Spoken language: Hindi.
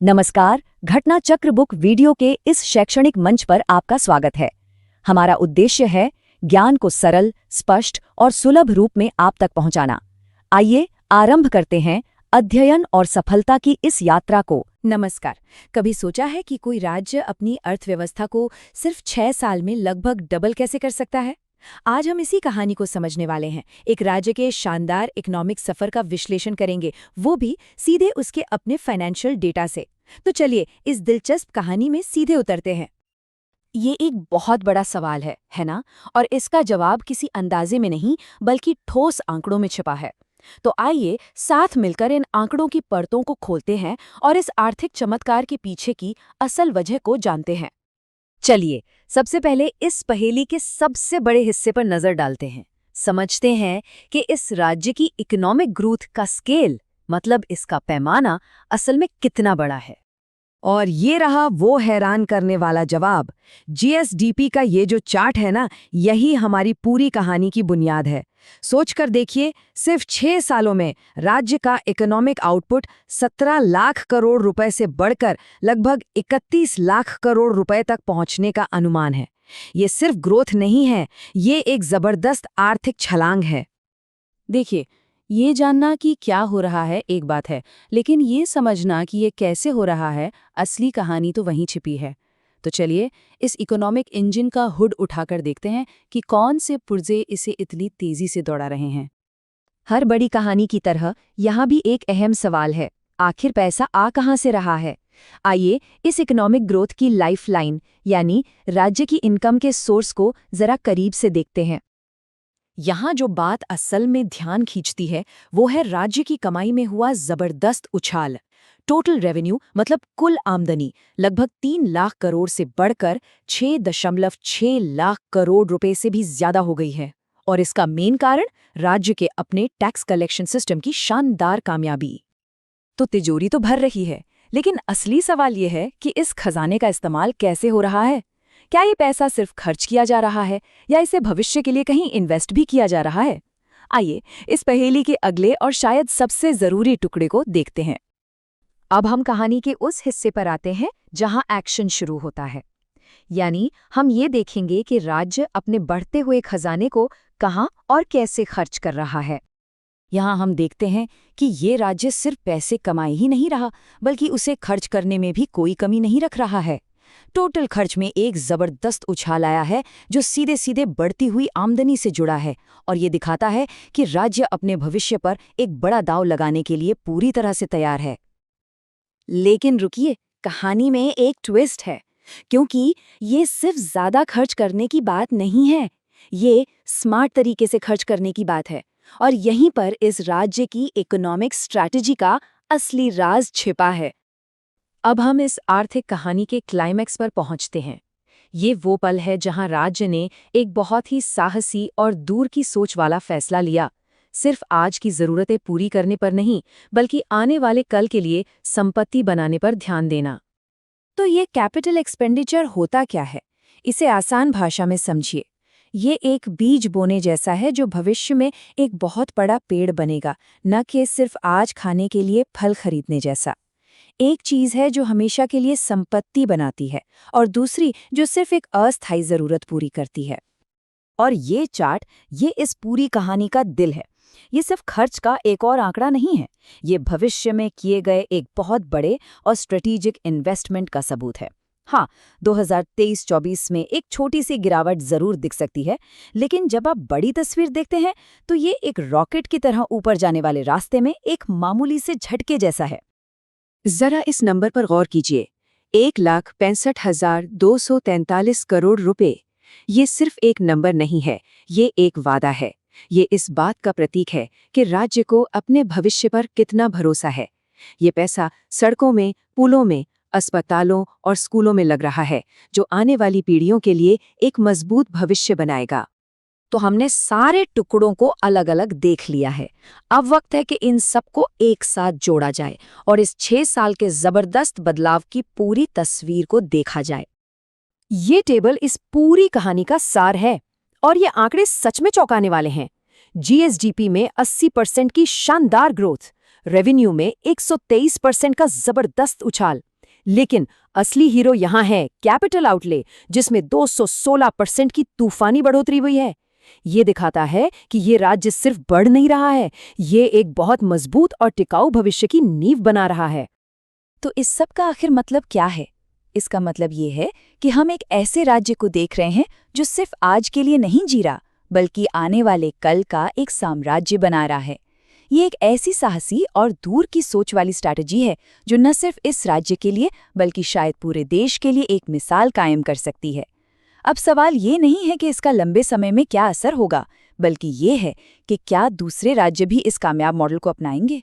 नमस्कार, घटना चक्र बुक वीडियो के इस शैक्षणिक मंच पर आपका स्वागत है। हमारा उद्देश्य है ज्ञान को सरल, स्पष्ट और सुलभ रूप में आप तक पहुंचाना। आइए आरंभ करते हैं अध्ययन और सफलता की इस यात्रा को। नमस्कार। कभी सोचा है कि कोई राज्य अपनी अर्थव्यवस्था को सिर्फ 6 साल में लगभग डबल कैसे कर सकता है? आज हम इसी कहानी को समझने वाले हैं। एक राज्य के शानदार इकोनॉमिक सफर का विश्लेषण करेंगे, वो भी सीधे उसके अपने फाइनेंशियल डेटा से। तो चलिए इस दिलचस्प कहानी में सीधे उतरते हैं। ये एक बहुत बड़ा सवाल है ना? और इसका जवाब किसी अंदाजे में नहीं, बल्कि ठोस आंकड़ों में छिपा है। तो आइए साथ मिलकर इन आंकड़ों की परतों को खोलते हैं और इस आर्थिक चमत्कार के पीछे की असल वजह को जानते हैं। चलिए सबसे पहले इस पहेली के सबसे बड़े हिस्से पर नजर डालते हैं। समझते हैं कि इस राज्य की इकोनॉमिक ग्रोथ का स्केल, मतलब इसका पैमाना, असल में कितना बड़ा है। और ये रहा वो हैरान करने वाला जवाब। जीएसडीपी का ये जो चार्ट है ना, यही हमारी पूरी कहानी की बुनियाद है। सोचकर देखिए, सिर्फ 6 सालों में राज्य का इकोनॉमिक आउटपुट 17 लाख करोड़ रुपए से बढ़कर लगभग 31 लाख करोड़ रुपए तक पहुंचने का अनुमान है। ये सिर्फ ग्रोथ नहीं है, ये एक जबरदस्त आर्थिक छलांग है। देखिए, ये जानना कि क्या हो रहा है एक बात है, लेकिन ये समझना कि ये कैसे हो रहा है, असली कहानी तो वहीं छिपी है। तो चलिए इस इकोनॉमिक इंजन का हुड उठाकर देखते हैं कि कौन से पुर्जे इसे इतनी तेजी से दौड़ा रहे हैं। हर बड़ी कहानी की तरह यहाँ भी एक अहम सवाल है, आखिर पैसा आ कहाँ से रहा है। आइए इस इकोनॉमिक ग्रोथ की लाइफलाइन, यानी राज्य की इनकम के सोर्स को जरा करीब से देखते हैं। यहाँ जो बात असल में ध्यान खींचती है, वो है राज्य की कमाई में हुआ जबरदस्त उछाल। टोटल रेवेन्यू, मतलब कुल आमदनी, लगभग 3 लाख करोड़ से बढ़कर 6.6 लाख करोड़ रुपए से भी ज्यादा हो गई है। और इसका मेन कारण राज्य के अपने टैक्स कलेक्शन सिस्टम की शानदार कामयाबी। तो तिजोरी तो भर रही है, लेकिन असली सवाल ये है कि इस खजाने का इस्तेमाल कैसे हो रहा है। क्या ये पैसा सिर्फ खर्च किया जा रहा है या इसे भविष्य के लिए कहीं इन्वेस्ट भी किया जा रहा है? आइए इस पहेली के अगले और शायद सबसे जरूरी टुकड़े को देखते हैं। अब हम कहानी के उस हिस्से पर आते हैं जहां एक्शन शुरू होता है। यानी हम ये देखेंगे कि राज्य अपने बढ़ते हुए खजाने को कहां और कैसे खर्च कर रहा है। यहाँ हम देखते हैं कि ये राज्य सिर्फ पैसे कमाए ही नहीं रहा, बल्कि उसे खर्च करने में भी कोई कमी नहीं रख रहा है। टोटल खर्च में एक जबरदस्त उछाल आया है, जो सीधे सीधे बढ़ती हुई आमदनी से जुड़ा है, और ये दिखाता है कि राज्य अपने भविष्य पर एक बड़ा दांव लगाने के लिए पूरी तरह से तैयार है। लेकिन रुकिए, कहानी में एक ट्विस्ट है, क्योंकि ये सिर्फ ज्यादा खर्च करने की बात नहीं है, ये स्मार्ट तरीके से खर्च करने की बात है। और यहीं पर इस राज्य की इकोनॉमिक स्ट्रैटेजी का असली राज छिपा है। अब हम इस आर्थिक कहानी के क्लाइमैक्स पर पहुंचते हैं। ये वो पल है जहां राज्य ने एक बहुत ही साहसी और दूर की सोच वाला फैसला लिया, सिर्फ आज की जरूरतें पूरी करने पर नहीं, बल्कि आने वाले कल के लिए संपत्ति बनाने पर ध्यान देना। तो ये कैपिटल एक्सपेंडिचर होता क्या है? इसे आसान भाषा में समझिए। ये एक बीज बोने जैसा है जो भविष्य में एक बहुत बड़ा पेड़ बनेगा, न कि सिर्फ आज खाने के लिए फल खरीदने जैसा। एक चीज है जो हमेशा के लिए संपत्ति बनाती है, और दूसरी जो सिर्फ एक अस्थायी जरूरत पूरी करती है। और ये चार्ट, ये इस पूरी कहानी का दिल है। ये सिर्फ खर्च का एक और आंकड़ा नहीं है, ये भविष्य में किए गए एक बहुत बड़े और स्ट्रेटेजिक इन्वेस्टमेंट का सबूत है। हाँ, 2023-24 में एक छोटी सी गिरावट जरूर दिख सकती है, लेकिन जब आप बड़ी तस्वीर देखते हैं तो ये एक रॉकेट की तरह ऊपर जाने वाले रास्ते में एक मामूली से झटके जैसा है। जरा इस नंबर पर गौर कीजिए, 1,65,243 करोड़ रुपए। ये सिर्फ एक नंबर नहीं है, ये एक वादा है। ये इस बात का प्रतीक है कि राज्य को अपने भविष्य पर कितना भरोसा है। ये पैसा सड़कों में, पुलों में, अस्पतालों और स्कूलों में लग रहा है, जो आने वाली पीढ़ियों के लिए एक मजबूत भविष्य बनाएगा। तो हमने सारे टुकड़ों को अलग अलग देख लिया है। अब वक्त है कि इन सबको एक साथ जोड़ा जाए और इस 6 साल के जबरदस्त बदलाव की पूरी तस्वीर को देखा जाए। ये टेबल इस पूरी कहानी का सार है, और ये आंकड़े सच में चौंकाने वाले हैं। जीएसडीपी में 80% की शानदार ग्रोथ, रेवेन्यू में 123% का जबरदस्त उछाल। लेकिन असली हीरो यहाँ है कैपिटल आउटले, जिसमें 216% की तूफानी बढ़ोतरी हुई है। ये दिखाता है कि ये राज्य सिर्फ बढ़ नहीं रहा है, ये एक बहुत मजबूत और टिकाऊ भविष्य की नींव बना रहा है। तो इस सब का आखिर मतलब क्या है? इसका मतलब ये है कि हम एक ऐसे राज्य को देख रहे हैं जो सिर्फ आज के लिए नहीं जी रहा, बल्कि आने वाले कल का एक साम्राज्य बना रहा है। ये एक ऐसी साहसी और दूर की सोच वाली स्ट्रैटेजी है जो न सिर्फ इस राज्य के लिए बल्कि शायद पूरे देश के लिए एक मिसाल कायम कर सकती है। अब सवाल ये नहीं है कि इसका लंबे समय में क्या असर होगा, बल्कि ये है कि क्या दूसरे राज्य भी इस कामयाब मॉडल को अपनाएंगे।